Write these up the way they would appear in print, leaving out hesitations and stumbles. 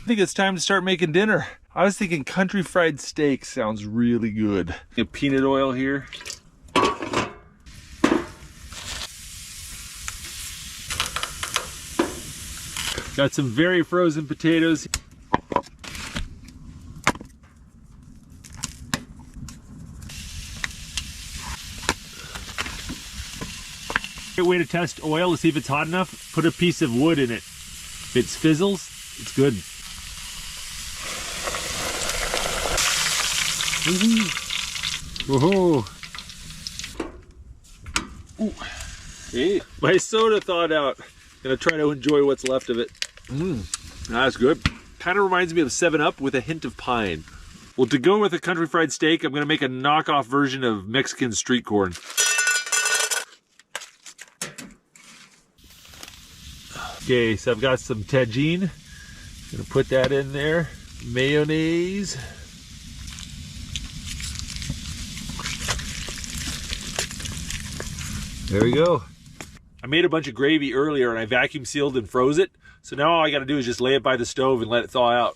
I think it's time to start making dinner. I was thinking country fried steak sounds really good. Get peanut oil here. Got some very frozen potatoes. Great way to test oil to see if it's hot enough. Put a piece of wood in it. If it fizzles, it's good. Whoa. Ooh. Hey, my soda thawed out. Gonna try to enjoy what's left of it. That's good. Kind of reminds me of 7-Up with a hint of pine. Well, to go with a country fried steak, I'm gonna make a knockoff version of Mexican street corn. Okay, so I've got some tagine. Gonna put that in there. Mayonnaise. There we go. I made a bunch of gravy earlier and I vacuum sealed and froze it. So now all I gotta do is just lay it by the stove and let it thaw out.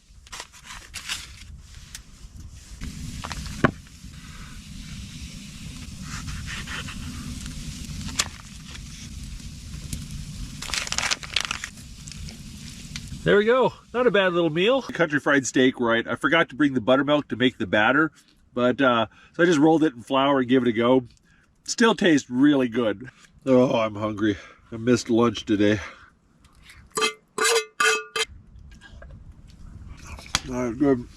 There we go. Not a bad little meal. Country fried steak, right? I forgot to bring the buttermilk to make the batter, but so I just rolled it in flour and gave it a go. Still tastes really good. Oh, I'm hungry. I missed lunch today. All right, good.